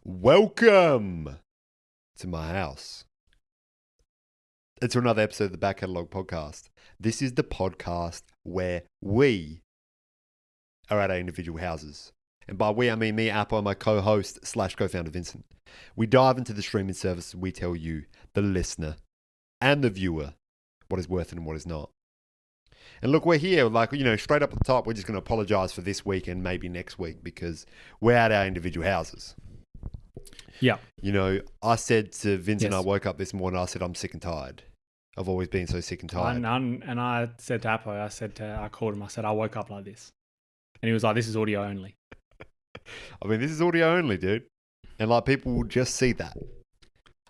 Welcome to my house. It's another episode of the Back Catalogue podcast. This is the podcast where we are at our individual houses. And by we, I mean me, Apple, and my co-host / co-founder, Vincent. We dive into the streaming services. We tell you, the listener and the viewer, what is worth it and what is not. And look, we're here, straight up at the top. We're just going to apologize for this week and maybe next week because we're at our individual houses. Yeah. I said to Vincent, Yes. I woke up this morning, I said, I'm sick and tired. I've always been so sick and tired. And I said to Apo, I called him, I said, I woke up like this. And he was like, this is audio only. I mean, this is audio only, dude. And people will just see that.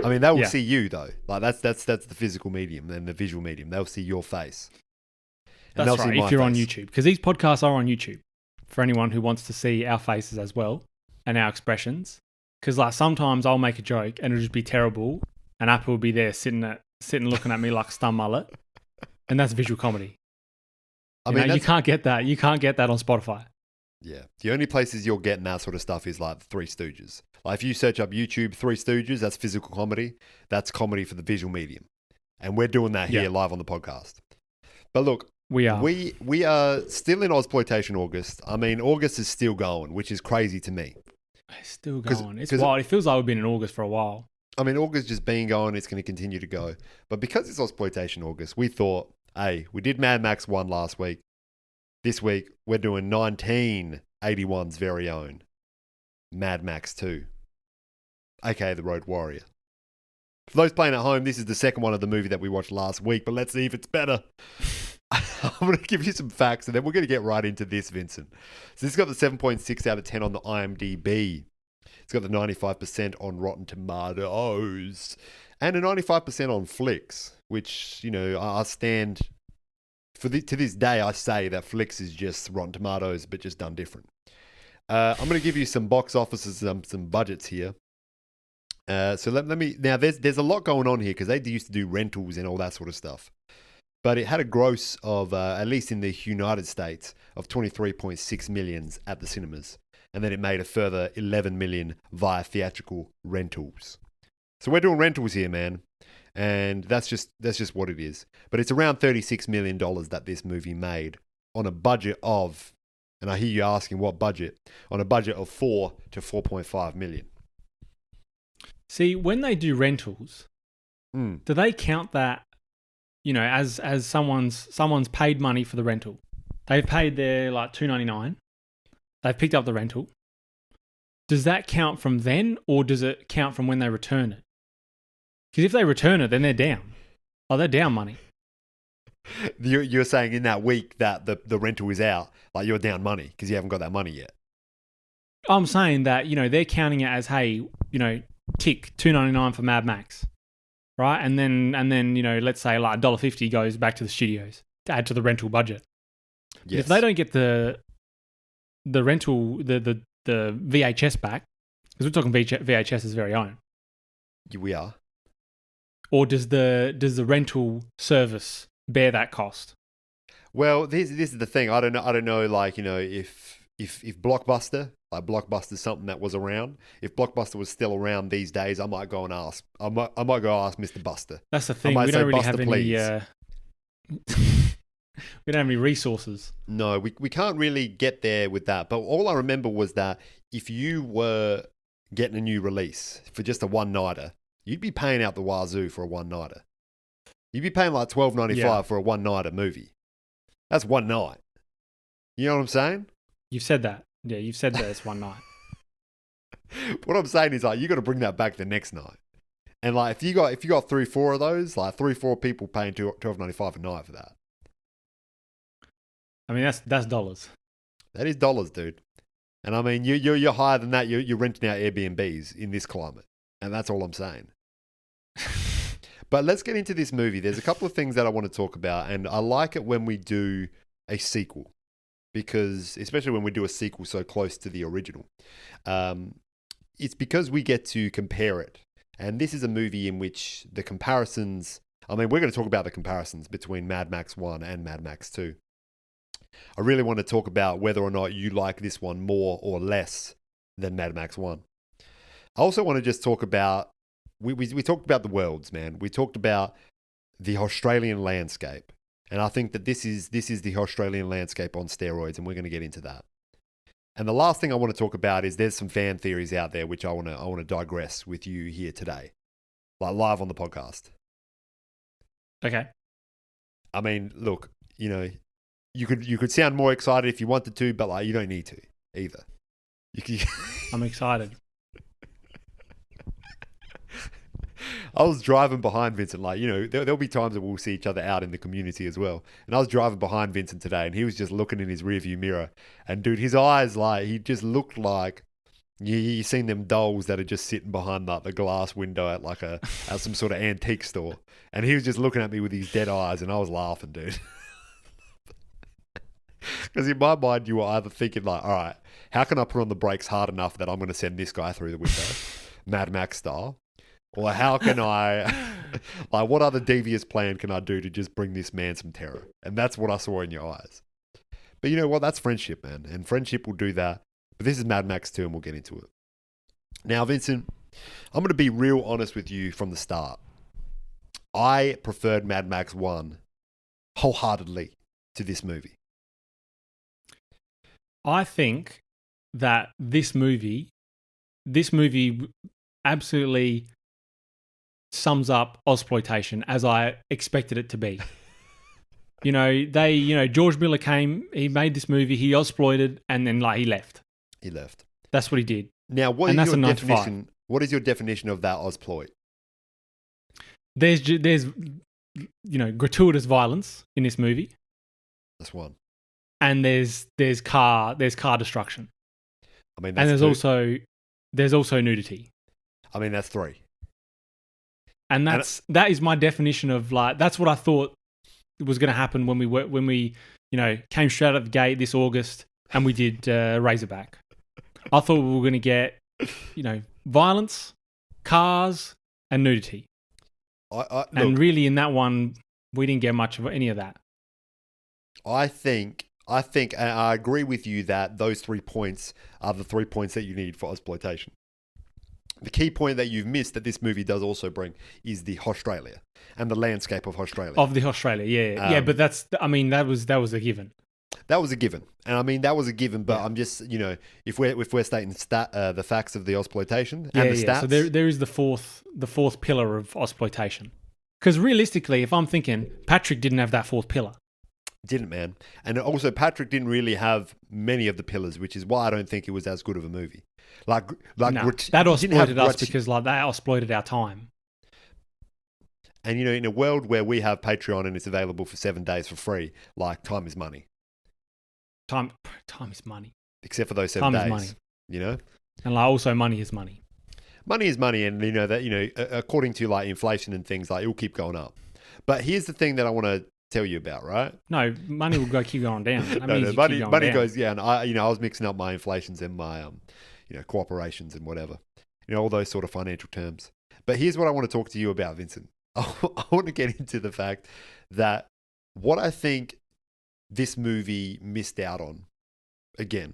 I mean, they will see you though. That's the physical medium and the visual medium. They'll see your face. And That's they'll right, see if you're on face. YouTube. Because these podcasts are on YouTube for anyone who wants to see our faces as well and our expressions. Because sometimes I'll make a joke and it'll just be terrible and Apple will be there sitting looking at me like a stun mullet. And that's visual comedy. You can't get that. You can't get that on Spotify. Yeah. The only places you're getting that sort of stuff is the Three Stooges. If you search up YouTube Three Stooges, that's physical comedy. That's comedy for the visual medium. And we're doing that here live on the podcast. But look, we are still in ausploitation August. I mean, August is still going, which is crazy to me. It's still going. It's wild. It feels like we've been in August for a while. I mean, August just been going. It's going to continue to go. But because it's ausploitation August, we thought, hey, we did Mad Max 1 last week. This week, we're doing 1981's very own Mad Max 2, aka The Road Warrior. For those playing at home, this is the second one of the movie that we watched last week, but let's see if it's better. I'm going to give you some facts and then we're going to get right into this, Vincent. So this got the 7.6 out of 10 on the IMDb. It's got the 95% on Rotten Tomatoes and a 95% on Flicks, which, I stand to this day. I say that Flicks is just Rotten Tomatoes, but just done different. I'm going to give you some box offices, some budgets here. So let me, now there's a lot going on here because they used to do rentals and all that sort of stuff. But it had a gross of, at least in the United States, of 23.6 million at the cinemas. And then it made a further 11 million via theatrical rentals. So we're doing rentals here, man. And that's just what it is. But it's around $36 million that this movie made on a budget of, and I hear you asking what budget, on a budget of 4 to 4.5 million. See, when they do rentals, do they count that, as someone's paid money for the rental? They've paid their $2.99. They've picked up the rental. Does that count from then, or does it count from when they return it? Because if they return it, then they're down. Oh, they're down money. You're saying in that week that the rental is out, you're down money because you haven't got that money yet. I'm saying that, they're counting it as, hey, tick, $2.99 for Mad Max. Right? And then let's say $1.50 goes back to the studios to add to the rental budget. Yes. If they don't get the rental, the VHS back, because we're talking VHS's very own. We are. Or does the rental service bear that cost? Well, this is the thing. I don't know. If Blockbuster, Blockbuster's something that was around. If Blockbuster was still around these days, I might go and ask. I might go ask Mr. Buster. That's the thing. We don't really have any. We don't have any resources. No, we can't really get there with that. But all I remember was that if you were getting a new release for just a one-nighter, you'd be paying out the wazoo for a one-nighter. You'd be paying $12.95 for a one-nighter movie. That's one night. You know what I'm saying? You've said that. Yeah, you've said that it's one night. What I'm saying is you got to bring that back the next night. And if you got 3-4 of those, 3-4 people paying $12.95 a night for that. I mean, that's dollars. That is dollars, dude. And I mean, you're higher than that. You're renting out Airbnbs in this climate, and that's all I'm saying. But let's get into this movie. There's a couple of things that I want to talk about, and I like it when we do a sequel, because especially when we do a sequel so close to the original, it's because we get to compare it. And this is a movie in which the comparisons. I mean, we're going to talk about the comparisons between Mad Max 1 and Mad Max 2. I really want to talk about whether or not you like this one more or less than Mad Max 1. I also want to just talk about, we talked about the worlds, man. We talked about the Australian landscape. And I think that this is the Australian landscape on steroids, and we're going to get into that. And the last thing I want to talk about is there's some fan theories out there which I want to digress with you here today, like live on the podcast. Okay. I mean, look, you could sound more excited if you wanted to, but like you don't need to either. I'm excited. I was driving behind Vincent, like, there'll be times that we'll see each other out in the community as well. And I was driving behind Vincent today, and he was just looking in his rearview mirror. And dude, his eyes, like, he just looked like you seen them dolls that are just sitting behind like the glass window at some sort of antique store. And he was just looking at me with his dead eyes, and I was laughing, dude. Because in my mind, you were either thinking like, all right, how can I put on the brakes hard enough that I'm going to send this guy through the window, Mad Max style? Or how can I, like, what other devious plan can I do to just bring this man some terror? And that's what I saw in your eyes. But you know what? That's friendship, man. And friendship will do that. But this is Mad Max 2, and we'll get into it. Now, Vincent, I'm going to be real honest with you from the start. I preferred Mad Max 1 wholeheartedly to this movie. I think that this movie absolutely sums up ausploitation as I expected it to be. George Miller came, he made this movie, he ausploited, and then he left. He left. That's what he did. Now, what is your definition? What is your definition of that ausploit? There's gratuitous violence in this movie. That's one. And there's car destruction. I mean, that's and two. there's also nudity. I mean, that's 3. And that is my definition of that's what I thought was going to happen when we came straight out of the gate this August and we did Razorback. I thought we were going to get violence, cars, and nudity. And really, in that one, we didn't get much of any of that. I think, and I agree with you that those 3 points are the 3 points that you need for exploitation. The key point that you've missed that this movie does also bring is the Australia and the landscape of Australia. Of the Australia, yeah. But that was a given. That was a given. And I mean, that was a given, but yeah. I'm just, if we're stating the facts of the ausploitation and the stats. So there is the fourth pillar of ausploitation. Because realistically, if I'm thinking, Patrick didn't have that fourth pillar. Didn't, man. And also, Patrick didn't really have many of the pillars, which is why I don't think it was as good of a movie. That ausploited us because that exploited our time. And in a world where we have Patreon and it's available for 7 days for free, time is money. Time is money. Except for those 7 days. Time is money. And also money is money. Money is money, and that according to inflation and things, it will keep going up. But here's the thing that I want to tell you about, right? No, money will keep going down. Money goes, yeah. And I was mixing up my inflations and my cooperations and whatever, all those sort of financial terms. But here's what I want to talk to you about, Vincent. I want to get into the fact that what I think this movie missed out on, again,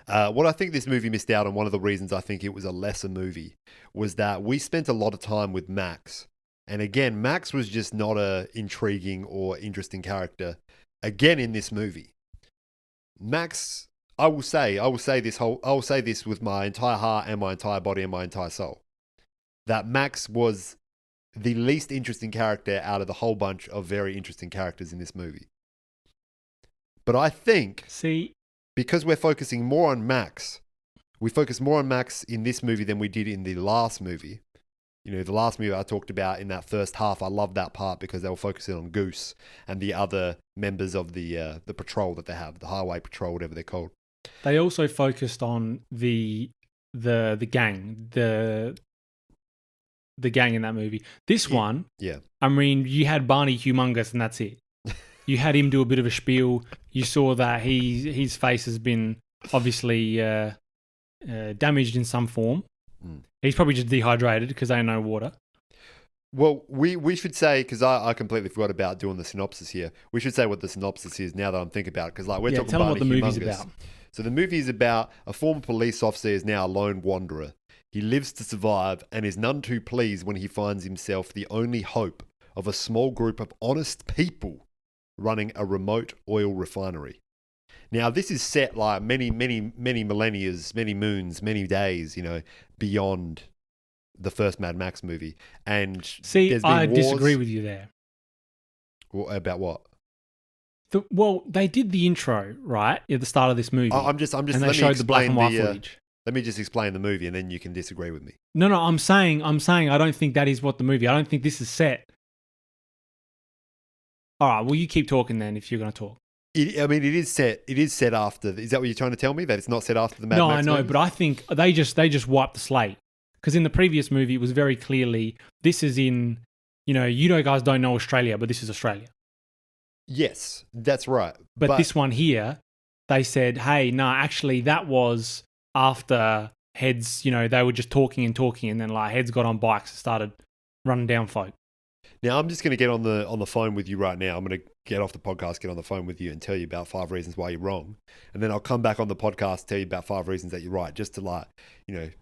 what I think this movie missed out on, one of the reasons I think it was a lesser movie, was that we spent a lot of time with Max. And again, Max was just not a intriguing or interesting character, again, in this movie. Max, I will say this with my entire heart and my entire body and my entire soul, that Max was the least interesting character out of the whole bunch of very interesting characters in this movie. But I think, because we're focusing more on Max, we focus more on Max in this movie than we did in the last movie. The last movie I talked about in that first half, I loved that part because they were focusing on Goose and the other members of the patrol that they have, the highway patrol, whatever they're called. They also focused on the gang, the gang in that movie. This one, yeah. I mean, you had Barney Humongous, and that's it. You had him do a bit of a spiel. You saw that his face has been obviously damaged in some form. Mm. He's probably just dehydrated because they ain't no water. Well, we should say, because I completely forgot about doing the synopsis here. We should say what the synopsis is now that I'm thinking about it, because we're talking tell Barney them what the Humongous. movie's about. So the movie is about a former police officer is now a lone wanderer. He lives to survive and is none too pleased when he finds himself the only hope of a small group of honest people running a remote oil refinery. Now, this is set like many millennia, many moons, many days, beyond the first Mad Max movie. And see, there's been I wars. disagree with you there. About what? Well, they did the intro right at the start of this movie. I'm just. and they showed the black and white footage. Let me just explain the movie, and then you can disagree with me. No, I'm saying I don't think that is what the movie. I don't think this is set. All right, well, you keep talking then if you're going to talk. It is set. It is set after. Is that what you're trying to tell me? That it's not set after the Mad Max? No, I know, movies? but I think they just wiped the slate because in the previous movie it was very clearly this is in. You guys don't know Australia, but this is Australia. Yes, that's right. But this one here, they said, hey, no, actually that was after Heads, they were just talking, and then like Heads got on bikes and started running down folk. Now I'm just going to get on the phone with you right now. I'm going to get off the podcast, get on the phone with you and tell you about 5 reasons why you're wrong. And then I'll come back on the podcast, tell you about 5 reasons that you're right, just to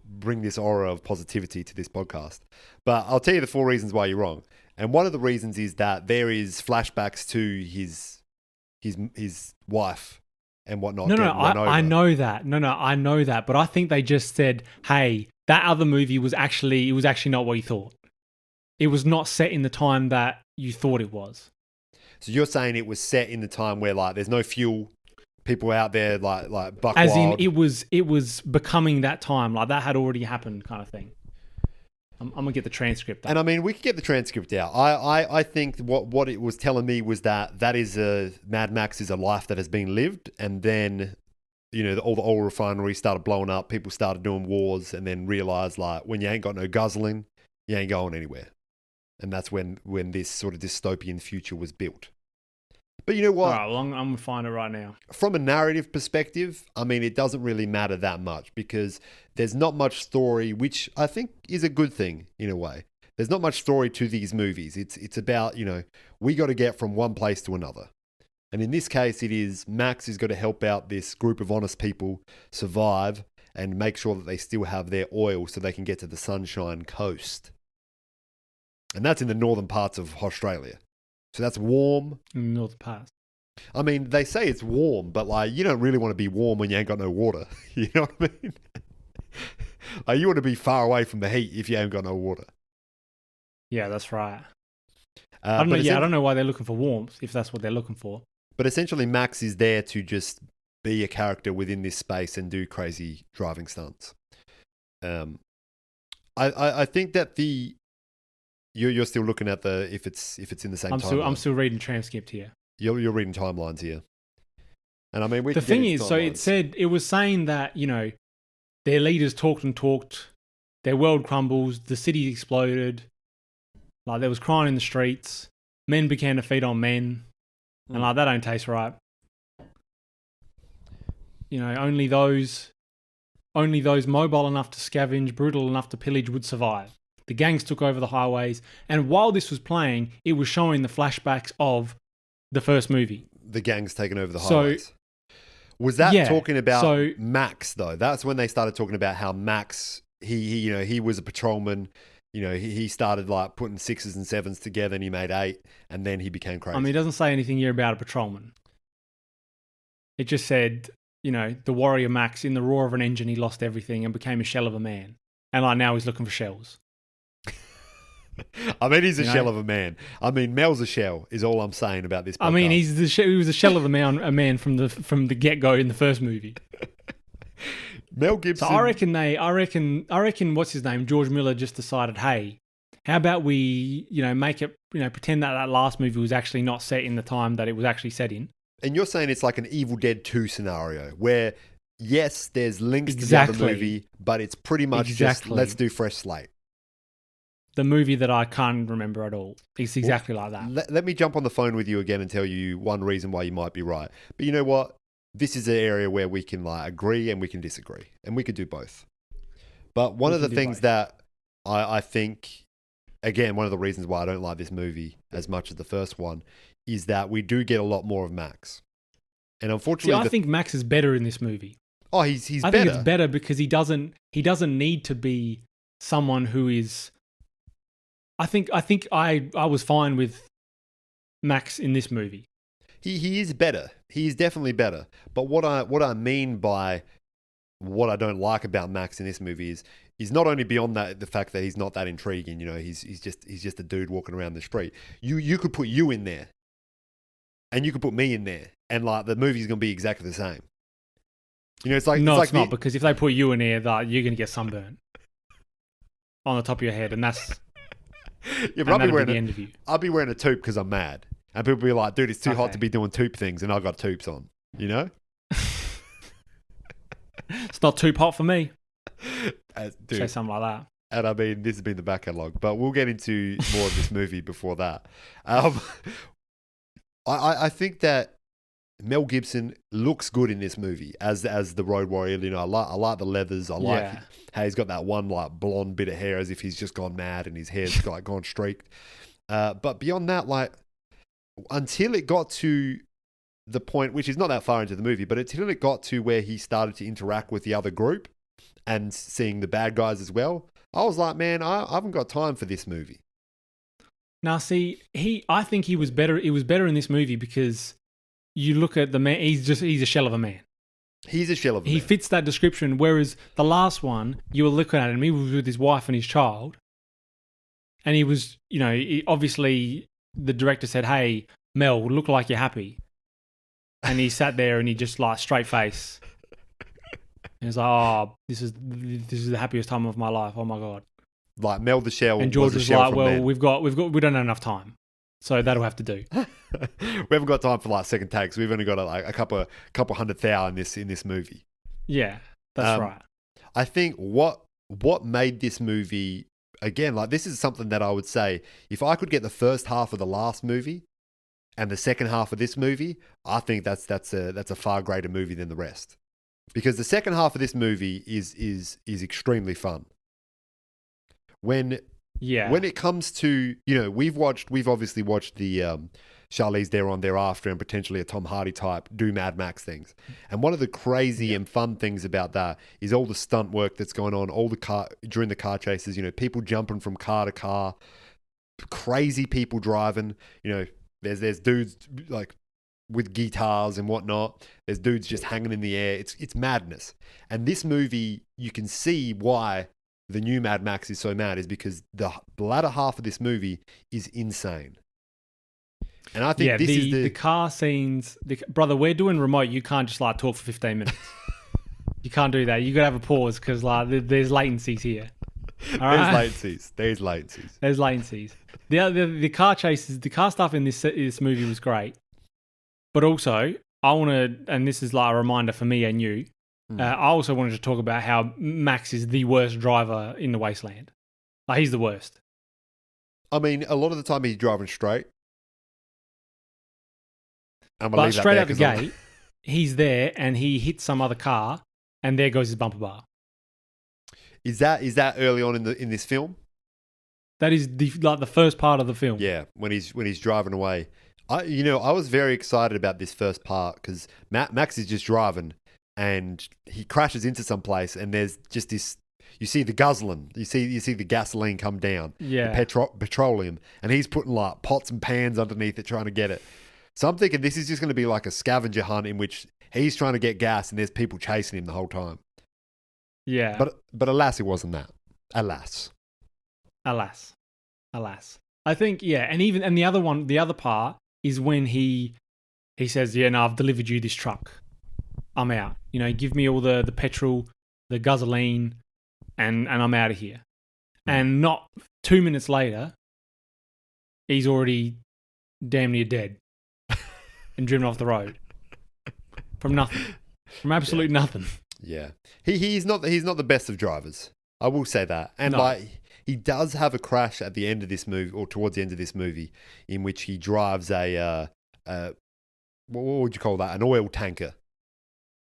bring this aura of positivity to this podcast. But I'll tell you the 4 reasons why you're wrong. And one of the reasons is that there is flashbacks to his wife and whatnot. I know that. I know that. But I think they just said, hey, that other movie was actually not what you thought. It was not set in the time that you thought it was. So you're saying it was set in the time where like there's no fuel, people out there like buck as wild. In it was becoming that time, like that had already happened, kind of thing. I'm gonna get the transcript out. And we could get the transcript out. I think what it was telling me was that is Mad Max is a life that has been lived, and then all the oil refineries started blowing up, people started doing wars, and then realized like when you ain't got no guzzling, you ain't going anywhere. And that's when this sort of dystopian future was built. But you know what? All right, well, I'm going to find it right now. From a narrative perspective, it doesn't really matter that much because there's not much story, which I think is a good thing in a way. There's not much story to these movies. It's about, we got to get from one place to another. And in this case, it is Max is got to help out this group of honest people survive and make sure that they still have their oil so they can get to the Sunshine Coast. And that's in the northern parts of Australia. So that's warm. Northern parts. They say it's warm, but like you don't really want to be warm when you ain't got no water. You know what I mean? Like you want to be far away from the heat if you ain't got no water. Yeah, that's right. I don't know why they're looking for warmth if that's what they're looking for. But essentially, Max is there to just be a character within this space and do crazy driving stunts. I think that You're still looking at if it's in the same timeline. I'm still reading transcript here. You're reading timelines here. And the thing is, so it was saying that, their leaders talked and talked, their world crumbles, the city exploded, like there was crying in the streets, men began to feed on men, and like that don't taste right. Only those mobile enough to scavenge, brutal enough to pillage would survive. The gangs took over the highways. And while this was playing, it was showing the flashbacks of the first movie. The gangs taking over the highways. Was that talking about Max, though? That's when they started talking about how Max, he was a patrolman. He started like putting 6s and 7s together and he made 8. And then he became crazy. It doesn't say anything here about a patrolman. It just said, the warrior Max, in the roar of an engine, he lost everything and became a shell of a man. And like now he's looking for shells. He's a shell of a man. Mel's a shell is all I'm saying about this podcast. He was a shell of a man from the get-go in the first movie. Mel Gibson. So I reckon what's his name? George Miller just decided, hey, how about we, make it, pretend that last movie was actually not set in the time that it was actually set in. And you're saying it's like an Evil Dead 2 scenario where yes, there's links to the other movie, but it's pretty much just let's do fresh slate. The movie that I can't remember at all. It's exactly like that. Let me jump on the phone with you again and tell you one reason why you might be right. But you know what? This is an area where we can agree and we can disagree. And we could do both. But one of the things that I think, again, one of the reasons why I don't like this movie as much as the first one is that we do get a lot more of Max. And unfortunately... I think Max is better in this movie. Oh, he's I better. think it's better because he doesn't need to be someone who is. I think I was fine with Max in this movie. He is better. He is definitely better. But what I mean by what I don't like about Max in this movie is he's not only beyond that the fact that he's not that intriguing. You know, he's just a dude walking around the street. You could put you in there, and you could put me in there, and like the movie's gonna be exactly the same. You know, it's like No, it's not, because if they put you in there, you're gonna get sunburn on the top of your head, and that's but that'll be the end of you. I'll be wearing a toque because I'm mad, and people be like, "Dude, it's too hot to be doing toque things," and I got toupes on. You know. It's not too hot for me. Dude, say something like that. And I mean, this has been the back catalogue, but we'll get into more of this movie before that. I think that Mel Gibson looks good in this movie as the Road Warrior. You know, I like the leathers. I like how he's got that one like blonde bit of hair as if he's just gone mad and his hair's like gone streaked. But beyond that, like until it got to the point, which is not that far into the movie, but until it got to where he started to interact with the other group and seeing the bad guys as well, I was like, man, I haven't got time for this movie. Now, see, I think he was better. It was better in this movie because you look at the man. He's a shell of a man. He's a shell of a man. He fits that description. Whereas the last one, you were looking at him. He was with his wife and his child, and he was, you know, obviously the director said, "Hey, Mel, look like you're happy." And he sat there and he just like straight face. And he's like, "Oh, this is the happiest time of my life. Oh my god!" Like Mel the Shell. And George was like, "Well, men. we don't have enough time, so that'll have to do." We haven't got time for like second takes. We've only got like a couple 100,000 in this movie. Yeah, that's right. I think what made this movie again, like this is something that I would say if I could get the first half of the last movie and the second half of this movie, I think that's a far greater movie than the rest. Because the second half of this movie is extremely fun. When it comes to, you know, we've obviously watched the Charlize Theron thereafter and potentially a Tom Hardy type do Mad Max things. And one of the crazy and fun things about that is all the stunt work that's going on, during the car chases, you know, people jumping from car to car, crazy people driving, you know, there's dudes like with guitars and whatnot. There's dudes just hanging in the air. It's madness. And this movie, you can see why the new Mad Max is so mad is because the latter half of this movie is insane. And I think this is the car scenes. Brother, we're doing remote. You can't just like talk for 15 minutes. You can't do that. You got to have a pause because like there's latencies here. There's latencies. There's latencies. The car chases, the car stuff in this movie was great. But also, I want to, and this is like a reminder for me and you, I also wanted to talk about how Max is the worst driver in the wasteland. Like, he's the worst. I mean, a lot of the time he's driving straight. But straight out the gate, he's there and he hits some other car and there goes his bumper bar. Is that early on in this film? That is the first part of the film. Yeah, when he's driving away. I was very excited about this first part because Max is just driving and he crashes into some place and there's just this. You see the guzzling. You see the gasoline come down. Yeah. The petroleum, and he's putting like pots and pans underneath it trying to get it. So I'm thinking this is just going to be like a scavenger hunt in which he's trying to get gas and there's people chasing him the whole time. Yeah. But alas, it wasn't that. Alas. I think, yeah, and the other part is when he says, "Yeah, no, I've delivered you this truck. I'm out. You know, give me all the petrol, the gasoline, and I'm out of here." And not 2 minutes later, he's already damn near dead and driven off the road from nothing, from absolute nothing. Yeah, he's not the best of drivers. I will say that, and he does have a crash at the end of this movie, or towards the end of this movie, in which he drives a what would you call that? An oil tanker.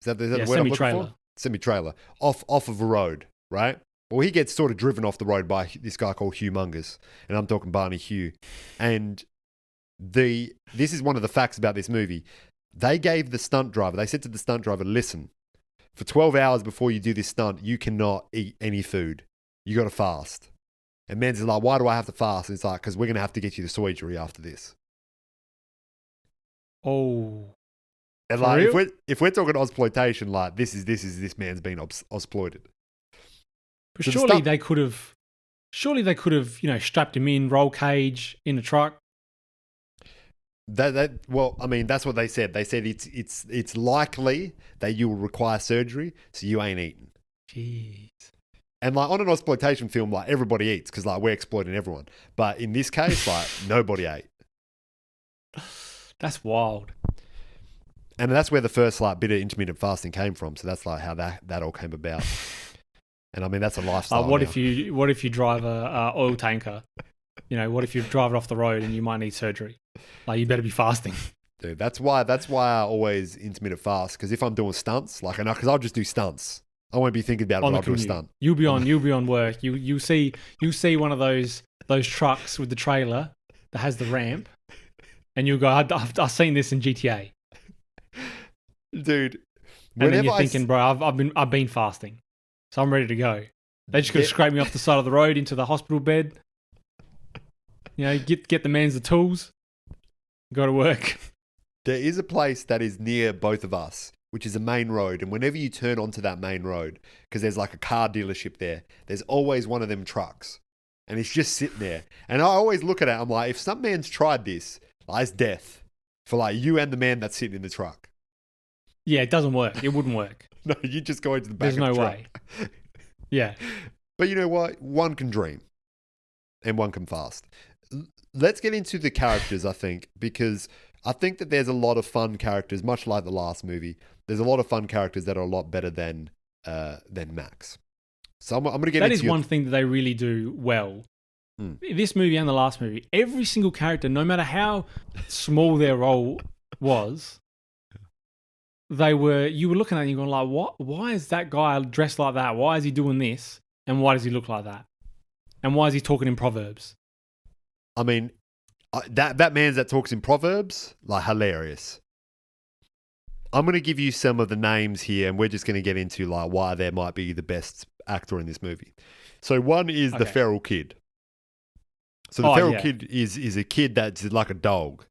Is that the word I'm looking for? Semi-trailer off of a road, right? Well, he gets sort of driven off the road by this guy called Humongous, and I'm talking Barney Hugh. And this is one of the facts about this movie. They said to the stunt driver, "Listen, for 12 hours before you do this stunt, you cannot eat any food. You got to fast. And Men's is like, why do I have to fast? And it's like, because we're going to have to get you to surgery after this. Oh. And like, if we're talking ausploitation, like this man's been ausploited. But So surely they could have, strapped him in, roll cage in the truck. Well, I mean, that's what they said. They said it's likely that you will require surgery, so you ain't eating. Jeez. And like on an ausploitation film, like everybody eats because like we're exploiting everyone. But in this case, like nobody ate. That's wild. And that's where the first like bit of intermittent fasting came from. So that's like how that all came about. And I mean, that's a lifestyle. What if you drive a oil tanker? What if you drive it off the road and you might need surgery? Like, you better be fasting. Dude, that's why I always intermittent fast. Because if I'm doing stunts, because I'll just do stunts. I won't be thinking about it when I'll do a stunt. You'll be on work. You see one of those trucks with the trailer that has the ramp, and you'll go, I've seen this in GTA. Dude, and then you're thinking, bro, I've been fasting, so I'm ready to go. They just got to scrape me off the side of the road into the hospital bed. Get the man's the tools. Go to work. There is a place that is near both of us, which is a main road. And whenever you turn onto that main road, because there's like a car dealership there, there's always one of them trucks. And it's just sitting there. And I always look at it, I'm like, if some man's tried this, like, it's death for like you and the man that's sitting in the truck. Yeah, it doesn't work. It wouldn't work. No, you just go into the back of the truck. There's no way. Yeah. But you know what? One can dream. And one can fast. Let's get into the characters, I think, because I think that there's a lot of fun characters, much like the last movie. There's a lot of fun characters that are a lot better than Max. So I'm going to get into that. That is one thing that they really do well. This movie and the last movie, every single character, no matter how small their role was, you were looking at it and you're going like, what? Why is that guy dressed like that? Why is he doing this? And why does he look like that? And why is he talking in proverbs? I mean, that man's that talks in proverbs, like, hilarious. I'm going to give you some of the names here, and we're just going to get into like why there might be the best actor in this movie. So one is the feral kid. So the feral kid is a kid that's like a dog.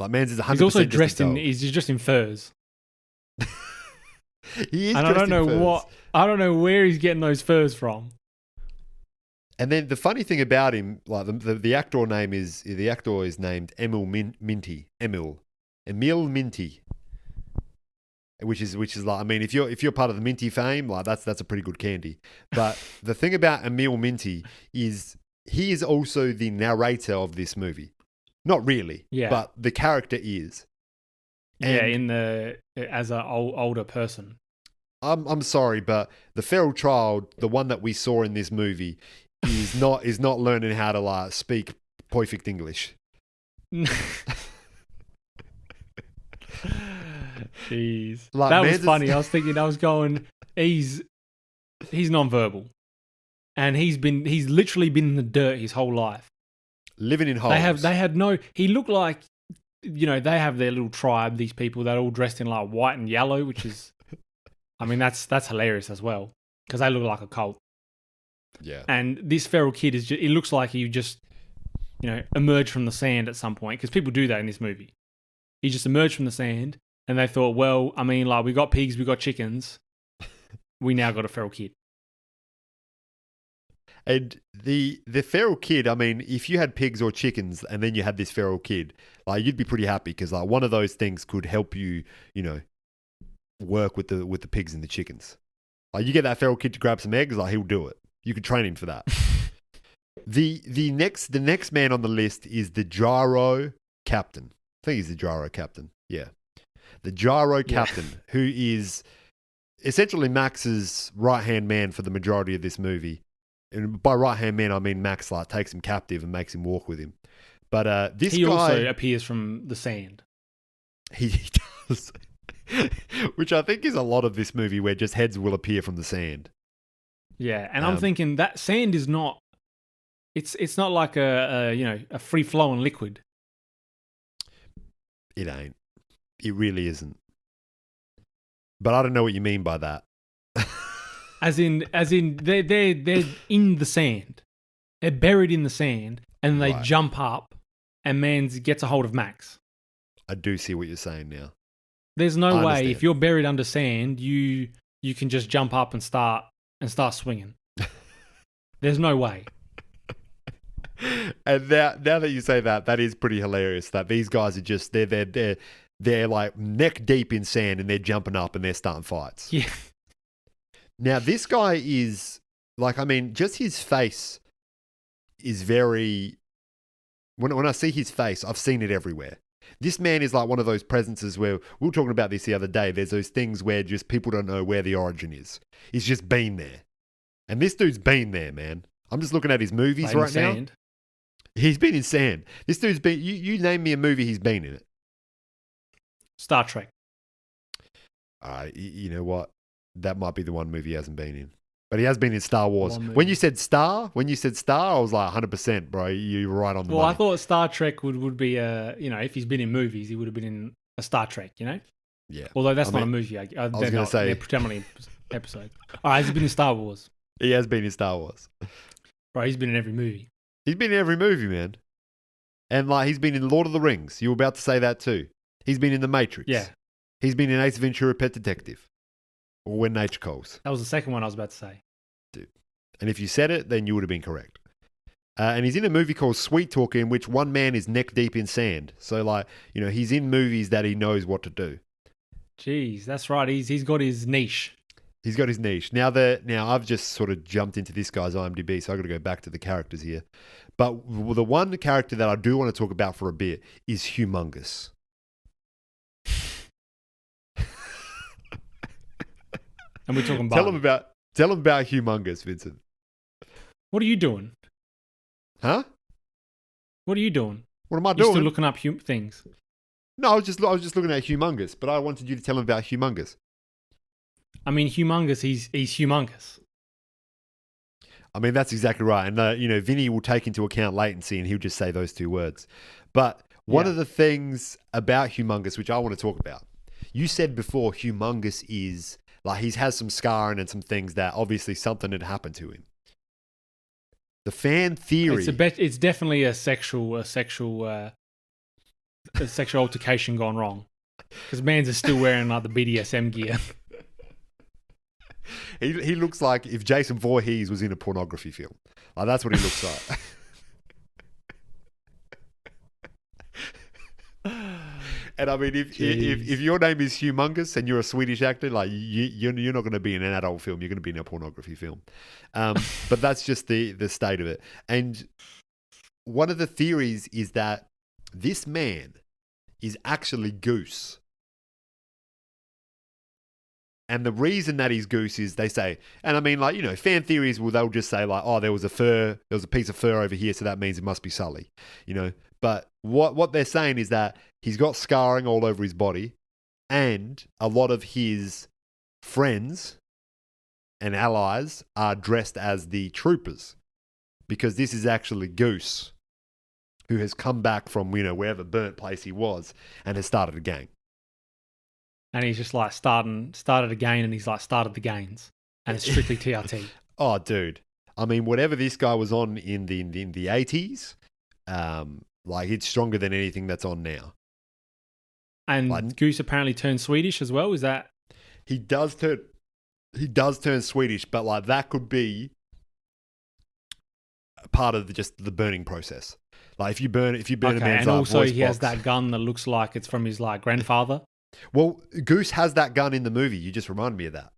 Like, man's is 100%. He's also dressed he's dressed in furs. He is. And I don't know where he's getting those furs from. And then the funny thing about him, like the actor is named Emil Minty. Emil Minty. Which is like, I mean, if you're part of the Minty fame, like that's a pretty good candy. But the thing about Emil Minty is he is also the narrator of this movie. Not really, but the character is. And as an older person. I'm sorry, but the feral child, the one that we saw in this movie, is not learning how to like speak perfect English. Jeez, like, that was funny. I was going, he's nonverbal, and he's literally been in the dirt his whole life, living in holes. He looked like, they have their little tribe. These people that are all dressed in like white and yellow, which is, I mean, that's hilarious as well because they look like a cult. Yeah. And this feral kid it looks like he just, emerged from the sand at some point because people do that in this movie. He just emerged from the sand and they thought, well, I mean, like, we got pigs, we got chickens. We now got a feral kid. And the feral kid, I mean, if you had pigs or chickens and then you had this feral kid, like, you'd be pretty happy because like one of those things could help you, work with the pigs and the chickens. Like, you get that feral kid to grab some eggs, like, he'll do it. You could train him for that. The next man on the list is the gyro captain. I think he's the gyro captain. Yeah. The gyro captain, who is essentially Max's right-hand man for the majority of this movie. And by right-hand man, I mean Max like takes him captive and makes him walk with him. But he guy also appears from the sand. He does. Which I think is a lot of this movie where just heads will appear from the sand. Yeah, and I'm thinking that sand is not. It's not like a free flowing liquid. It ain't. It really isn't. But I don't know what you mean by that. As in, they're in the sand. They're buried in the sand, and they jump up, and Mans gets a hold of Max. I do see what you're saying now. There's no way if you're buried under sand, you can just jump up and start swinging. There's no way. And now that you say that, that is pretty hilarious. That these guys are just they're like neck deep in sand and they're jumping up and they're starting fights. Yeah. Now this guy is like, I mean, just his face is very. When I see his face, I've seen it everywhere. This man is like one of those presences where we were talking about this the other day. There's those things where just people don't know where the origin is. He's just been there, and this dude's been there, man. I'm just looking at his movies right now. He's been in sand. This dude's been. You name me a movie he's been in it. Star Trek. You know what? That might be the one movie he hasn't been in. But he has been in Star Wars. When you said Star, I was like 100%, bro. You're right on the money. I thought Star Trek would be if he's been in movies, he would have been in a Star Trek, you know? Yeah. Although that's not a movie. I was going to say. They're predominantly episodes. All right, he's been in Star Wars. He has been in Star Wars. Bro, he's been in every movie. He's been in every movie, man. And like he's been in Lord of the Rings. You were about to say that too. He's been in The Matrix. Yeah. He's been in Ace Ventura: Pet Detective. Or When Nature Calls. That was the second one I was about to say. Dude. And if you said it, then you would have been correct. And he's in a movie called Sweet Talker in which one man is neck deep in sand. So like, he's in movies that he knows what to do. Jeez, that's right. He's got his niche. He's got his niche. Now I've just sort of jumped into this guy's IMDb, so I've got to go back to the characters here. But the one character that I do want to talk about for a bit is Humongous. And we're talking about... Tell him about Humongous, Vincent. What are you doing? Huh? What are you doing? What am I doing? You're still looking up things. No, I was just looking at Humongous, but I wanted you to tell him about Humongous. I mean, Humongous, he's humongous. I mean, that's exactly right. And, Vinny will take into account latency and he'll just say those two words. But one of the things about Humongous, which I want to talk about, you said before Humongous is... like he has some scarring and some things that obviously something had happened to him. The fan theory... It's definitely a sexual altercation gone wrong. Because Mans is still wearing like the BDSM gear. He looks like if Jason Voorhees was in a pornography film. Like that's what he looks like. And I mean, if your name is Humongous and you're a Swedish actor, like you're not going to be in an adult film. You're going to be in a pornography film. But that's just the state of it. And one of the theories is that this man is actually Goose. And the reason that he's Goose is they say, and I mean, like, fan theories, they'll just say like, oh, there was a piece of fur over here, so that means it must be Sully, But what they're saying is that he's got scarring all over his body, and a lot of his friends and allies are dressed as the troopers, because this is actually Goose, who has come back from wherever burnt place he was and has started a gang. And he's just like started again, and he's like started the gains, and it's strictly TRT. Oh, dude! I mean, whatever this guy was on in the 80s, like it's stronger than anything that's on now. And Goose apparently turned Swedish as well. Is that he does turn Swedish, but like that could be part of the burning process. Like if you burn a man's and also voice he box, has that gun that looks like it's from his like grandfather. Well, Goose has that gun in the movie. You just reminded me of that.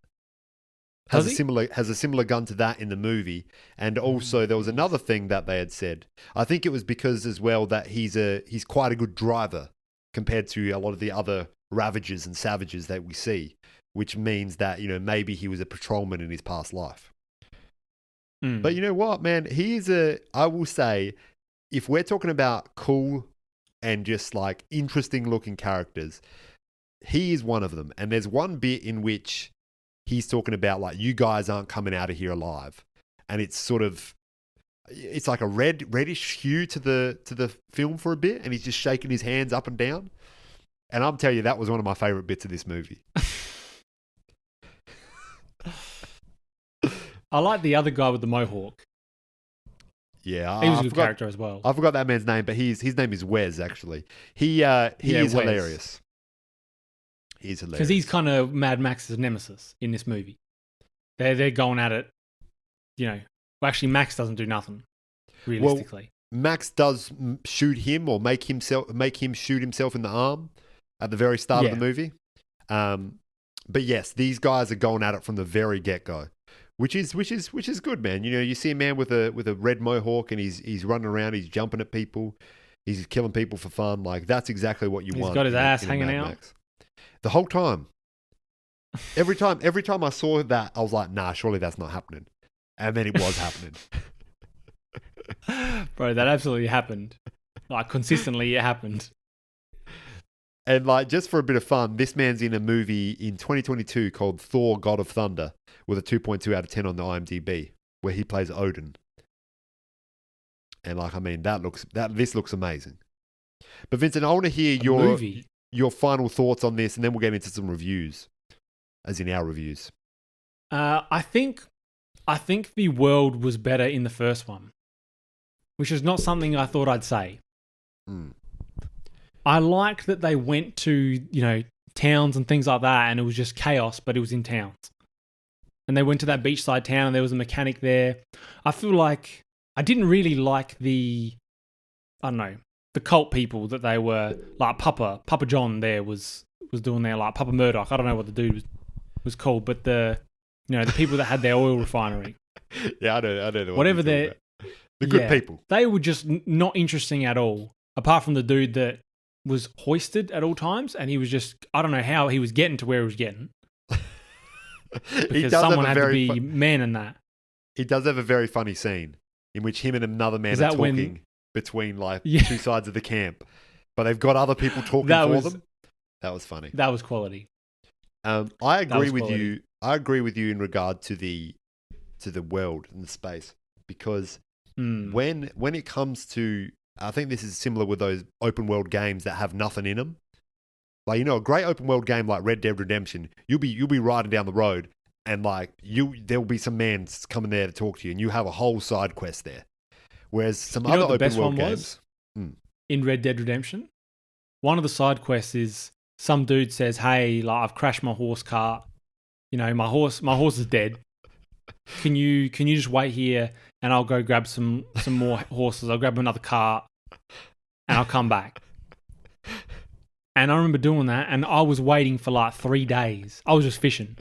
Has a similar gun to that in the movie, and also there was another thing that they had said. I think it was because as well that he's quite a good driver compared to a lot of the other ravagers and savages that we see, which means that maybe he was a patrolman in his past life. But you know what, man? I will say, if we're talking about cool and just like interesting looking characters, he is one of them. And there's one bit in which he's talking about like, you guys aren't coming out of here alive. And it's like a reddish hue to the film for a bit. And he's just shaking his hands up and down. And I'm telling you, that was one of my favorite bits of this movie. I like the other guy with the mohawk. Yeah, He was a good character as well. I forgot that man's name, but his name is Wes. Actually, he is Wes. hilarious. He's hilarious Because he's kind of Mad Max's nemesis in this movie. They're going at it. Well, actually, Max doesn't do nothing realistically. Well, Max does shoot him or make him shoot himself in the arm at the very start of the movie. But yes, these guys are going at it from the very get-go, which is good, man. You see a man with a red mohawk and he's running around, he's jumping at people, he's killing people for fun. Like that's exactly what you want. He's got his ass hanging out Max. The whole time. Every time I saw that, I was like, nah, surely that's not happening. And then it was happening. Bro, that absolutely happened. Like consistently it happened. And like just for a bit of fun, this man's in a movie in 2022 called Thor: God of Thunder with a 2.2 out of 10 on the IMDb, where he plays Odin. And like, I mean, this looks amazing. But Vincent, I want to hear your final thoughts on this, and then we'll get into some reviews, as in our reviews. I think the world was better in the first one, which is not something I thought I'd say. I like that they went to, towns and things like that, and it was just chaos, but it was in towns. And they went to that beachside town, and there was a mechanic there. I feel like I didn't really like the cult people that they were, like Papa John there was doing there, like Papa Murdoch. I don't know what the dude was called, but the people that had their oil refinery. Yeah, I know. Whatever they're... The good people. They were just not interesting at all, apart from the dude that was hoisted at all times, and he was just, I don't know how he was getting to where he was getting. Because someone had to be manning that. He does have a very funny scene in which him and another man are talking between two sides of the camp, but they've got other people talking for them. That was funny. That was quality. I agree with you. I agree with you in regard to the world and the space, because when it comes to, I think this is similar with those open world games that have nothing in them. Like, a great open world game like Red Dead Redemption, you'll be riding down the road and there'll be some man coming there to talk to you, and you have a whole side quest there. Whereas some other open world games in Red Dead Redemption, one of the side quests is some dude says, "Hey, like I've crashed my horse cart. My horse is dead. Can you just wait here and I'll go grab some more horses. I'll grab another cart and I'll come back." And I remember doing that, and I was waiting for like 3 days. I was just fishing.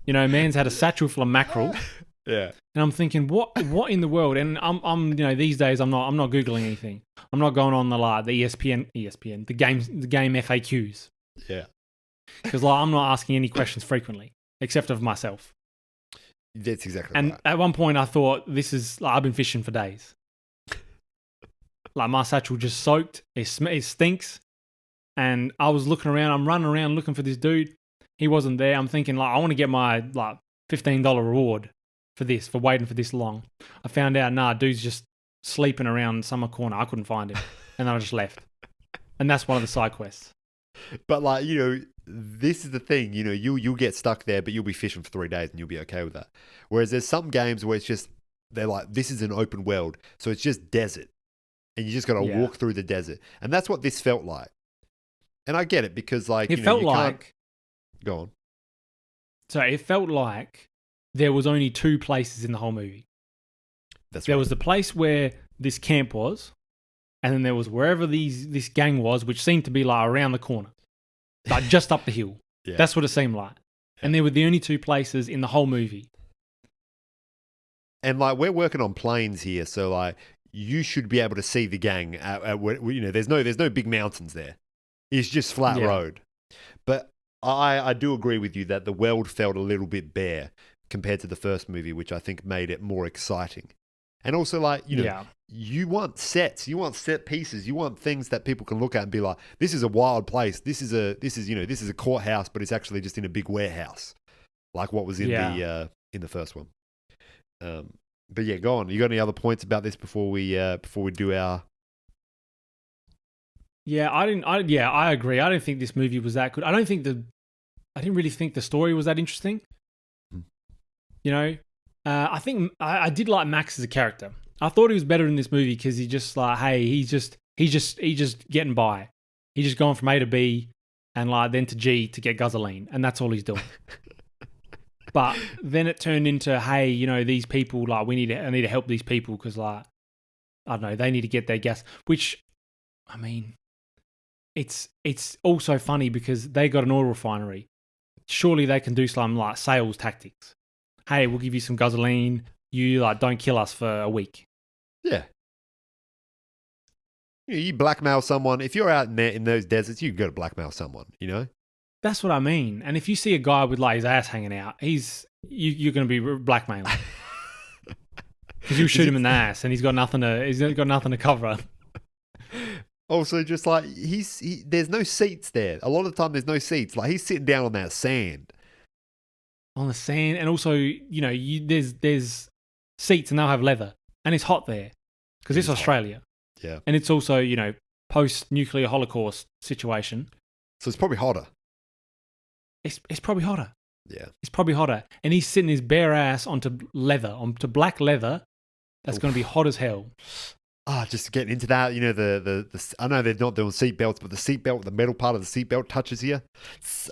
Man's had a satchel full of mackerel. Yeah. And I'm thinking, what in the world? And I'm these days I'm not Googling anything. I'm not going on the ESPN, the game FAQs. Yeah. Because I'm not asking any questions frequently, except of myself. That's exactly right. And at one point I thought, this is, I've been fishing for days. My satchel just soaked. It stinks. And I was looking around. I'm running around looking for this dude. He wasn't there. I'm thinking, I want to get my $15 reward for waiting for this long. I found out, dude's just sleeping around summer corner. I couldn't find him. And then I just left. And that's one of the side quests. But this is the thing, you'll get stuck there, but you'll be fishing for 3 days and you'll be okay with that. Whereas there's some games where it's just, they're like, this is an open world. So it's just desert. And you just got to walk through the desert. And that's what this felt like. And I get it because it felt like... Go on. So it felt like there was only 2 places in the whole movie. There was the place where this camp was, and then there was wherever this gang was, which seemed to be around the corner. Just up the hill. Yeah. That's what it seemed like. Yeah. And they were the only 2 places in the whole movie. And we're working on planes here, so you should be able to see the gang. There's no big mountains there. It's just flat road. But I do agree with you that the world felt a little bit bare compared to the first movie, which I think made it more exciting. And also, you want sets, you want set pieces, you want things that people can look at and be like, this is a wild place. This is a courthouse, but it's actually just in a big warehouse, like what was in the first one. But yeah, go on. You got any other points about this before we do our? Yeah, I agree. I don't think this movie was that good. I didn't really think the story was that interesting. You know, I think I did like Max as a character. I thought he was better in this movie because he just like, hey, he's just getting by. He's just going from A to B and like then to G to get gasoline, and that's all he's doing. But then it turned into, hey, you know, these people, like, I need to help these people because, like, I don't know, they need to get their gas. Which, I mean, it's also funny because they got an oil refinery. Surely they can do some like sales tactics. Hey, we'll give you some gasoline. You like don't kill us for a week. Yeah. You blackmail someone. If you're out in those deserts, you can go to blackmail someone, you know? That's what I mean. And if you see a guy with like his ass hanging out, you're going to be blackmailing. Because you shoot him in the ass, and he's got nothing to cover. Also, just like there's no seats there. A lot of the time, there's no seats. Like he's sitting down on that sand. On the sand, and also, you know, there's seats, and they'll have leather, and it's hot there because it's Australia. Hot. Yeah, and it's also, you know, post-nuclear Holocaust situation. So it's probably hotter. It's probably hotter. Yeah, it's probably hotter, and he's sitting his bare ass onto black leather. That's going to be hot as hell. Just getting into that, you know, the I know they're not doing seatbelts, but the seatbelt, the metal part of the seatbelt touches you. Yeah,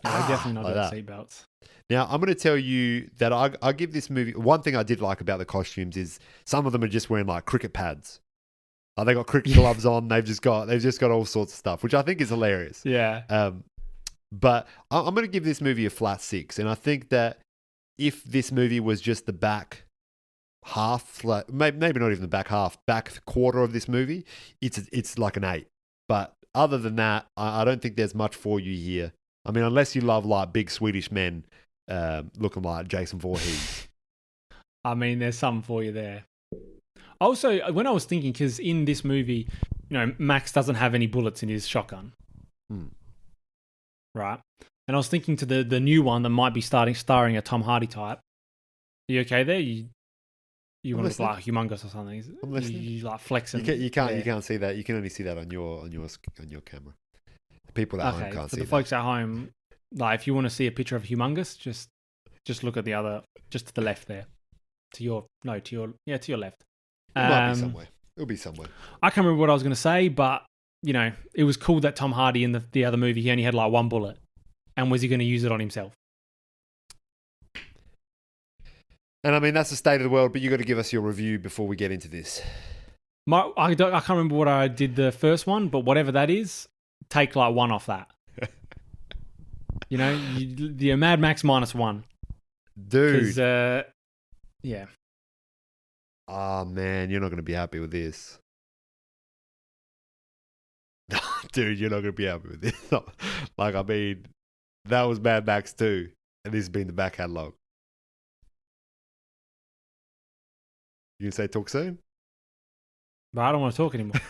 they're definitely not doing seatbelts. Now, I'm going to tell you that I give this movie, one thing I did like about the costumes is some of them are just wearing like cricket pads. They got cricket gloves on. They've just got all sorts of stuff, which I think is hilarious. Yeah. But I'm going to give this movie a flat 6. And I think that if this movie was just the back half, like maybe not even the back half, back quarter of this movie, it's like an 8. But other than that, I don't think there's much for you here. I mean, unless you love like big Swedish men looking like Jason Voorhees. I mean, there's something for you there. Also, when I was thinking, because in this movie, you know, Max doesn't have any bullets in his shotgun. Right? And I was thinking to the new one that might be starring a Tom Hardy type. Are you okay there? You want to look like humongous or something? I'm listening. You like flexing. You can't see that. You can only see that on your camera. The people at home can't see that. For the folks at home, like if you want to see a picture of humongous, just look at the other, just to the left there. To your left. It might be somewhere. It'll be somewhere. I can't remember what I was going to say, but you know, it was cool that Tom Hardy in the other movie, he only had like one bullet, and was he going to use it on himself? And I mean, that's the state of the world, but you got to give us your review before we get into this. I can't remember what I did the first one, but whatever that is, take like 1 off that. You know, the Mad Max -1. Dude. Yeah. Oh, man, you're not going to be happy with this. Dude, you're not going to be happy with this. Like, I mean, that was Mad Max 2, and this has been the back catalogue. You can say talk soon? But I don't want to talk anymore.